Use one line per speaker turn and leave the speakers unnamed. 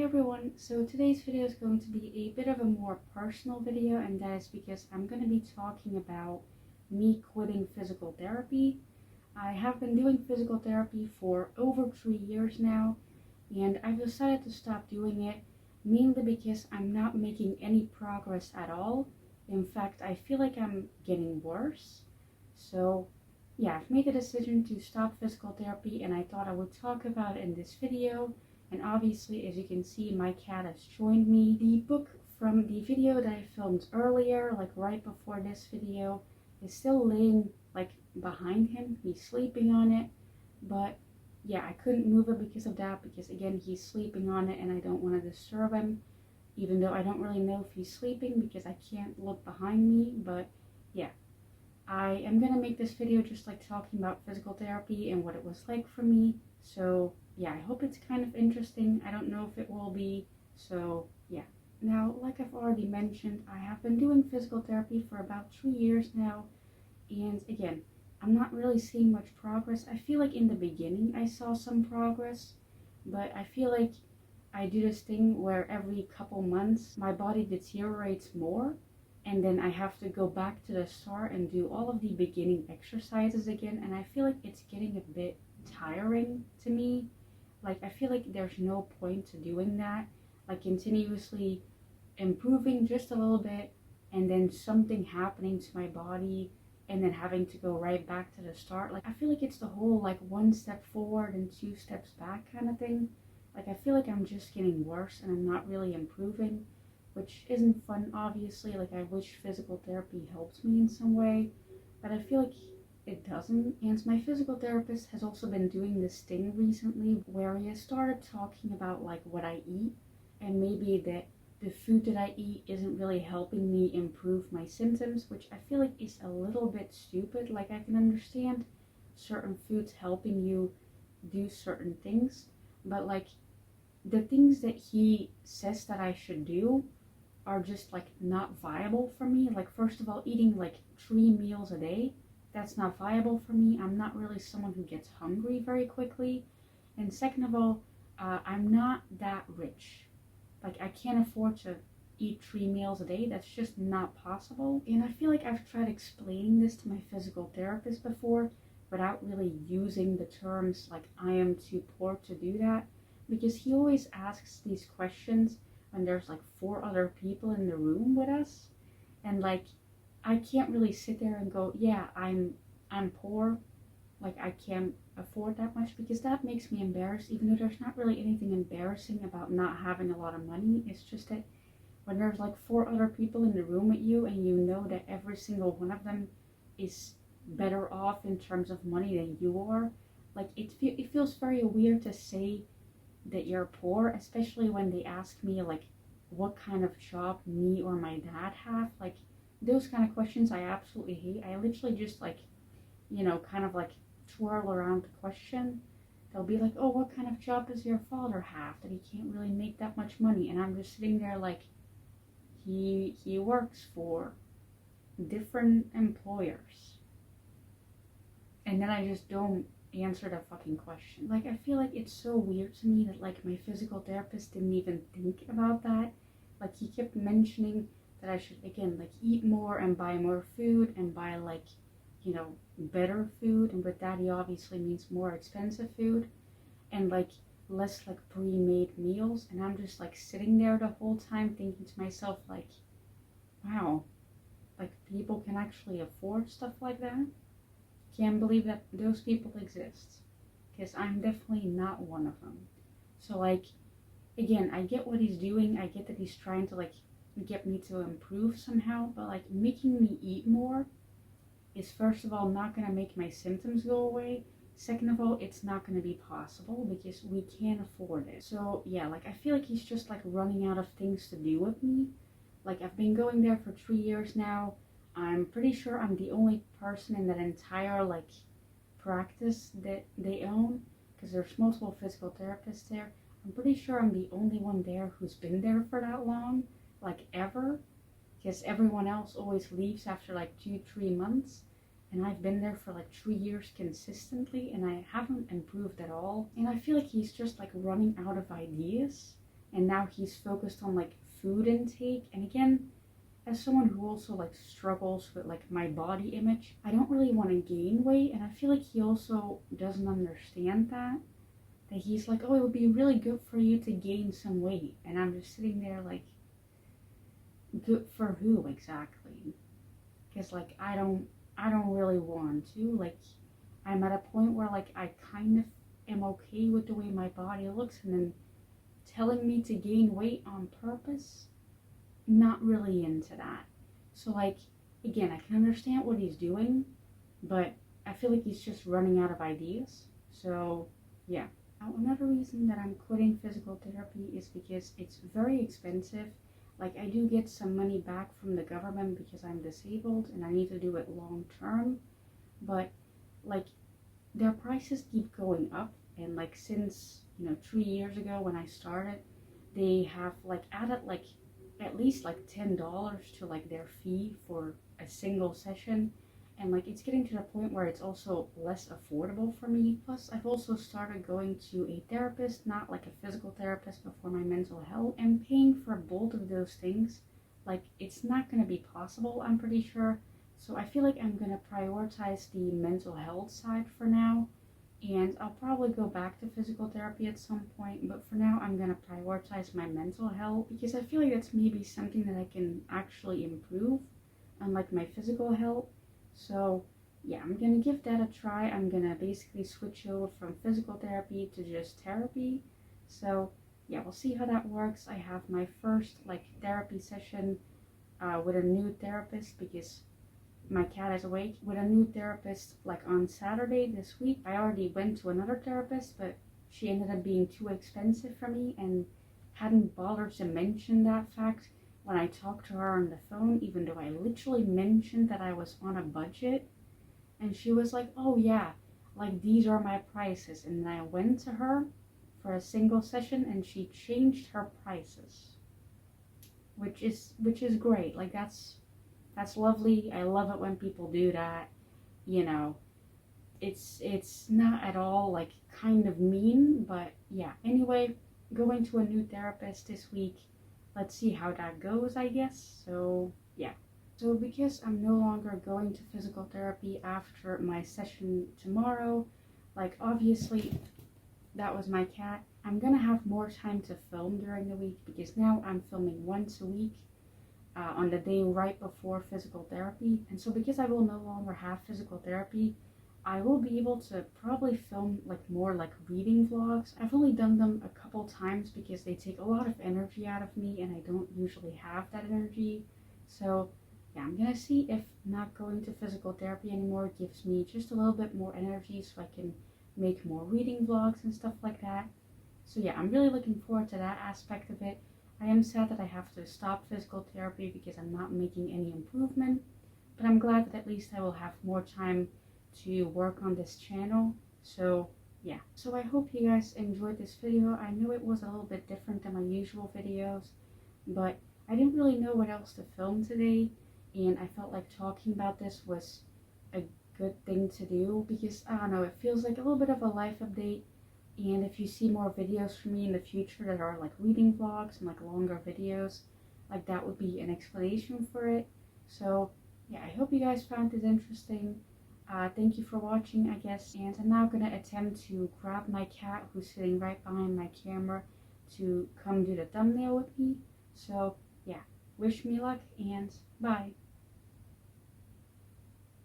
everyone, so today's video is going to be a bit of a more personal video, and that is because I'm going to be talking about me quitting physical therapy. I have been doing physical therapy for over 3 years now, and I've decided to stop doing it mainly because I'm not making any progress at all. In fact, I feel like I'm getting worse. So yeah, I've made the decision to stop physical therapy, and I thought I would talk about it in this video. And obviously, as you can see, my cat has joined me. The book from the video that I filmed earlier, like right before this video, is still laying like behind him. He's sleeping on it. But yeah, I couldn't move it because of that, because again, he's sleeping on it and I don't want to disturb him. Even though I don't really know if he's sleeping because I can't look behind me. But yeah, I am going to make this video just like talking about physical therapy and what it was like for me. So yeah, I hope it's kind of interesting. I don't know if it will be. So yeah. Now, like I've already mentioned, I have been doing physical therapy for about 3 years now. And again, I'm not really seeing much progress. I feel like in the beginning I saw some progress, but I feel like I do this thing where every couple months my body deteriorates more, and then I have to go back to the start and do all of the beginning exercises again, and I feel like it's getting a bit tiring to me. Like, I feel like there's no point to doing that, like continuously improving just a little bit and then something happening to my body and then having to go right back to the start. Like, I feel like it's the whole like 1 step forward and 2 steps back kind of thing. Like, I feel like I'm just getting worse and I'm not really improving, which isn't fun, obviously. Like, I wish physical therapy helps me in some way, but I feel like it doesn't. And my physical therapist has also been doing this thing recently where he has started talking about like what I eat, and maybe that the food that I eat isn't really helping me improve my symptoms, which I feel like is a little bit stupid. Like, I can understand certain foods helping you do certain things, but like the things that he says that I should do are just like not viable for me. Like, first of all, eating like 3 meals a day, that's not viable for me. I'm not really someone who gets hungry very quickly. And second of all, I'm not that rich. Like, I can't afford to eat 3 meals a day. That's just not possible. And I feel like I've tried explaining this to my physical therapist before without really using the terms like I am too poor to do that, because he always asks these questions when there's like 4 other people in the room with us, and like I can't really sit there and go, yeah, I'm poor, like I can't afford that much, because that makes me embarrassed, even though there's not really anything embarrassing about not having a lot of money. It's just that when there's like 4 other people in the room with you and you know that every single one of them is better off in terms of money than you are, like it feels very weird to say that you're poor, especially when they ask me like what kind of job me or my dad have. Like, those kind of questions I absolutely hate. I literally just like, kind of like twirl around the question. They'll be like, oh, what kind of job does your father have that he can't really make that much money? And I'm just sitting there like, he works for different employers. And then I just don't answer the fucking question. Like, I feel like it's so weird to me that like my physical therapist didn't even think about that. Like, he kept mentioning that I should again like eat more and buy more food and buy like, better food, and with that he obviously means more expensive food, and like less like pre-made meals. And I'm just like sitting there the whole time thinking to myself like, wow, like people can actually afford stuff like that. Can't believe that those people exist, because I'm definitely not one of them. So like, again, I get what he's doing. I get that he's trying to like get me to improve somehow, but like making me eat more is first of all not going to make my symptoms go away. Second of all, it's not going to be possible because we can't afford it. So yeah, like I feel like he's just like running out of things to do with me. Like, I've been going there for 3 years now. I'm pretty sure I'm the only person in that entire like practice that they own, because there's multiple physical therapists there. I'm pretty sure I'm the only one there who's been there for that long, like ever, because everyone else always leaves after like 2-3 months, and I've been there for like 3 years consistently and I haven't improved at all. And I feel like he's just like running out of ideas. and now he's focused on like food intake. And again, as someone who also like struggles with like my body image, I don't really want to gain weight, and I feel like he also doesn't understand that he's like, oh, it would be really good for you to gain some weight. And I'm just sitting there like, good for who exactly? Because like I don't really want to. Like, I'm at a point where like I kind of am okay with the way my body looks, and then telling me to gain weight on purpose, not really into that. So like, again, I can understand what he's doing, but I feel like he's just running out of ideas. So yeah. Now, another reason that I'm quitting physical therapy is because it's very expensive. Like, I do get some money back from the government because I'm disabled and I need to do it long term, but like, their prices keep going up. And like, since 3 years ago when I started, they have like added like at least like $10 to like their fee for a single session, and like it's getting to the point where it's also less affordable for me. Plus, I've also started going to a therapist, not like a physical therapist, but for my mental health, and paying for both of those things, like, it's not going to be possible, I'm pretty sure. So I feel like I'm going to prioritize the mental health side for now, and I'll probably go back to physical therapy at some point, but for now I'm going to prioritize my mental health because I feel like that's maybe something that I can actually improve, unlike my physical health. So yeah, I'm going to give that a try. I'm going to basically switch over from physical therapy to just therapy. So yeah, we'll see how that works. I have my first like therapy session with a new therapist because my cat is awake, with a new therapist like on Saturday this week. I already went to another therapist, but she ended up being too expensive for me and hadn't bothered to mention that fact when I talked to her on the phone, even though I literally mentioned that I was on a budget. And she was like, oh yeah, like these are my prices. And then I went to her for a single session and she changed her prices, which is great. Like, that's lovely. I love it when people do that. You know, it's not at all like kind of mean, but yeah. Anyway, going to a new therapist this week. Let's see how that goes, I guess. So yeah. So because I'm no longer going to physical therapy after my session tomorrow, like obviously that was my cat. I'm gonna have more time to film during the week because now I'm filming once a week on the day right before physical therapy. And so because I will no longer have physical therapy, I will be able to probably film like more like reading vlogs. I've only done them a couple times because they take a lot of energy out of me and I don't usually have that energy. So yeah, I'm gonna see if not going to physical therapy anymore gives me just a little bit more energy so I can make more reading vlogs and stuff like that. So yeah, I'm really looking forward to that aspect of it. I am sad that I have to stop physical therapy because I'm not making any improvement, but I'm glad that at least I will have more time to work on this channel. So yeah, so I hope you guys enjoyed this video. I know it was a little bit different than my usual videos, but I didn't really know what else to film today, and I felt like talking about this was a good thing to do because I don't know, it feels like a little bit of a life update. And if you see more videos from me in the future that are like reading vlogs and like longer videos, like that would be an explanation for it. So yeah, I hope you guys found this interesting. Thank you for watching, I guess. And I'm now gonna attempt to grab my cat who's sitting right behind my camera to come do the thumbnail with me. So yeah, wish me luck and bye.